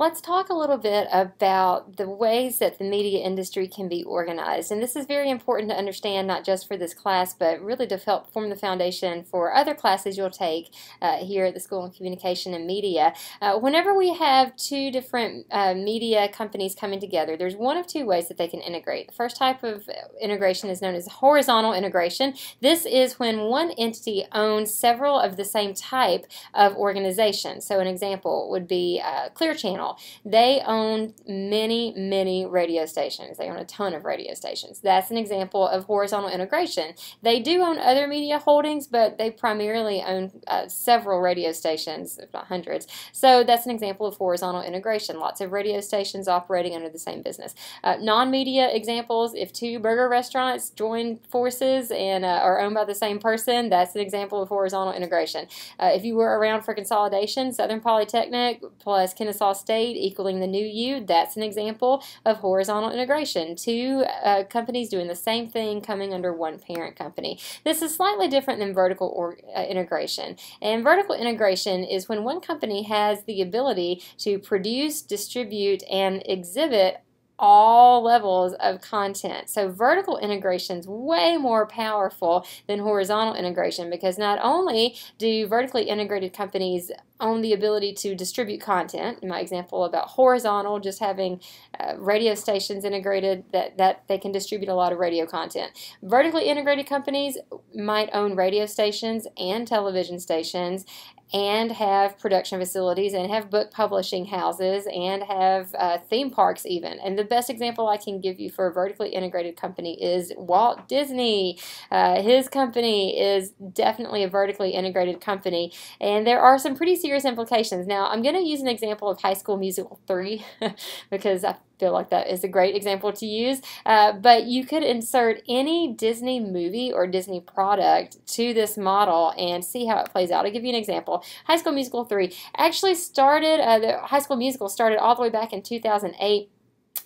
Let's talk a little bit about the ways that the media industry can be organized. And this is very important to understand, not just for this class, but really to help form the foundation for other classes you'll take here at the School of Communication and Media. Whenever we have two different media companies coming together, there's one of two ways that they can integrate. The first type of integration is known as horizontal integration. This is when one entity owns several of the same type of organization. So an example would be Clear Channel. They own many radio stations. They own a ton of radio stations. That's an example of horizontal integration. They do own other media holdings, but they primarily own several radio stations, if not hundreds. So that's an example of horizontal integration. Lots of radio stations operating under the same business. Non-media examples, if two burger restaurants join forces and are owned by the same person, that's an example of horizontal integration. If you were around for consolidation, Southern Polytechnic plus Kennesaw State equaling the new U, that's an example of horizontal integration. Two companies doing the same thing coming under one parent company. This is slightly different than vertical integration. And vertical integration is when one company has the ability to produce, distribute, and exhibit all levels of content. So vertical integration is way more powerful than horizontal integration, because not only do vertically integrated companies own the ability to distribute content, in my example about horizontal, just having radio stations integrated that they can distribute a lot of radio content. Vertically integrated companies might own radio stations and television stations and have production facilities and have book publishing houses and have theme parks even. And the best example I can give you for a vertically integrated company is Walt Disney. His company is definitely a vertically integrated company, and there are some pretty serious implications. Now, I'm going to use an example of High School Musical 3 because I feel like that is a great example to use, but you could insert any Disney movie or Disney product to this model and see how it plays out. I'll give you an example. High School Musical 3 actually started, the High School Musical started all the way back in 2008.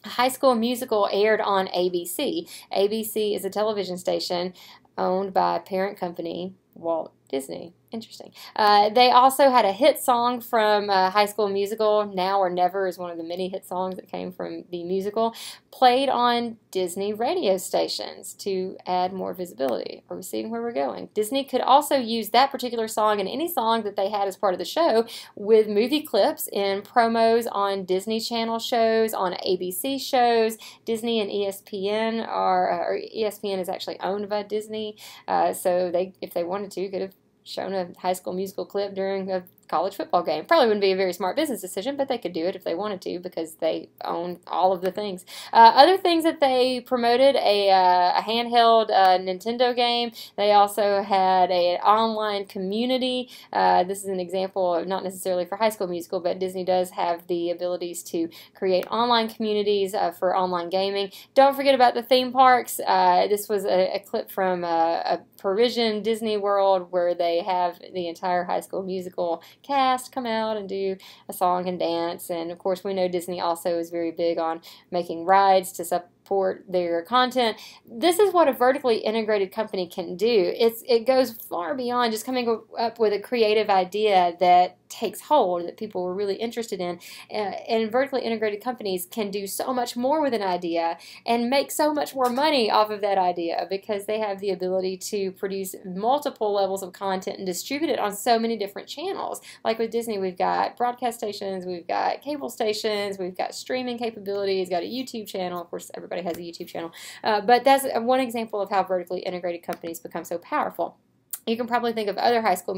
High School Musical aired on ABC. ABC is a television station owned by a parent company, Walt Disney. Interesting. They also had a hit song from High School Musical. Now or Never is one of the many hit songs that came from the musical, played on Disney radio stations to add more visibility. Are we seeing where we're going? Disney could also use that particular song and any song that they had as part of the show with movie clips in promos on Disney Channel shows, on ABC shows. Disney and ESPN or ESPN is actually owned by Disney, so they, if they wanted to, could have shown a High School Musical clip during a college football game. Probably wouldn't be a very smart business decision, but they could do it if they wanted to because they own all of the things. Other things that they promoted, a handheld Nintendo game. They also had an online community. This is an example of not necessarily for High School Musical, but Disney does have the abilities to create online communities for online gaming. Don't forget about the theme parks. This was a clip from a Parisian Disney World where they have the entire High School Musical cast come out and do a song and dance. And of course we know Disney also is very big on making rides to support their content. This is what a vertically integrated company can do. It goes far beyond just coming up with a creative idea that takes hold, that people were really interested in. And vertically integrated companies can do so much more with an idea and make so much more money off of that idea because they have the ability to produce multiple levels of content and distribute it on so many different channels. Like with Disney, we've got broadcast stations, we've got cable stations, we've got streaming capabilities, got a YouTube channel. Of course, everybody has a YouTube channel. But that's one example of how vertically integrated companies become so powerful. You can probably think of other High School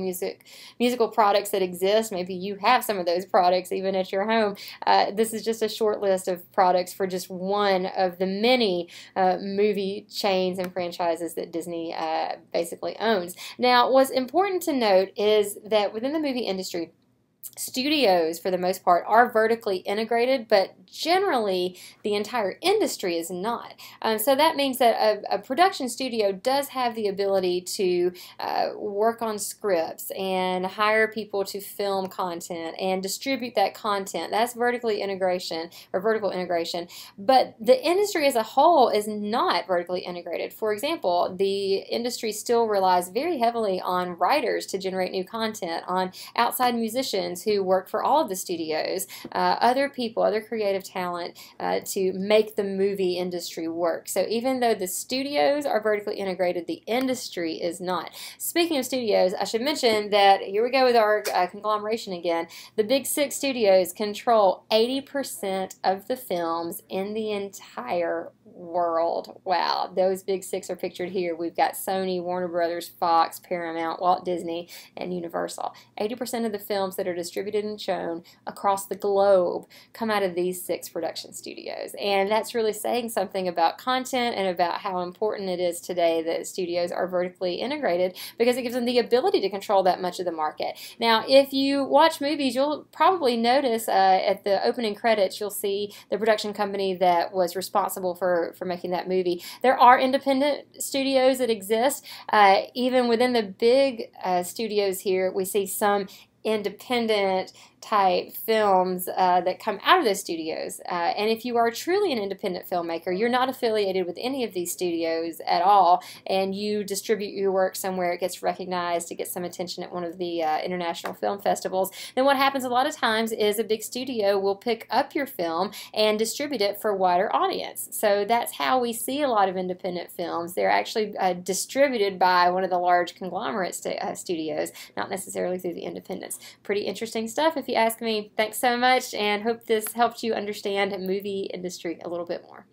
Musical products that exist. Maybe you have some of those products even at your home. This is just a short list of products for just one of the many movie chains and franchises that Disney basically owns. Now, what's important to note is that within the movie industry, studios, for the most part, are vertically integrated, but generally the entire industry is not. So that means that a production studio does have the ability to work on scripts and hire people to film content and distribute that content. That's vertically integration or vertical integration. But the industry as a whole is not vertically integrated. For example, the industry still relies very heavily on writers to generate new content, on outside musicians technicians who work for all of the studios, other people, other creative talent to make the movie industry work. So even though the studios are vertically integrated, the industry is not. Speaking of studios, I should mention that here we go with our conglomeration again. The big six studios control 80% of the films in the entire world. Wow, those big six are pictured here. We've got Sony, Warner Brothers, Fox, Paramount, Walt Disney, and Universal. 80% of the films that are distributed and shown across the globe come out of these six production studios. And that's really saying something about content and about how important it is today that studios are vertically integrated, because it gives them the ability to control that much of the market. Now, if you watch movies, you'll probably notice at the opening credits, you'll see the production company that was responsible for making that movie. There are independent studios that exist. Even within the big studios here, we see some independent type films that come out of those studios. And if you are truly an independent filmmaker, you're not affiliated with any of these studios at all, and you distribute your work somewhere, it gets recognized, it gets some attention at one of the international film festivals, then what happens a lot of times is a big studio will pick up your film and distribute it for a wider audience. So that's how we see a lot of independent films. They're actually distributed by one of the large conglomerate studios, not necessarily through the independents. Pretty interesting stuff if you ask me. Thanks so much, and hope this helped you understand the movie industry a little bit more.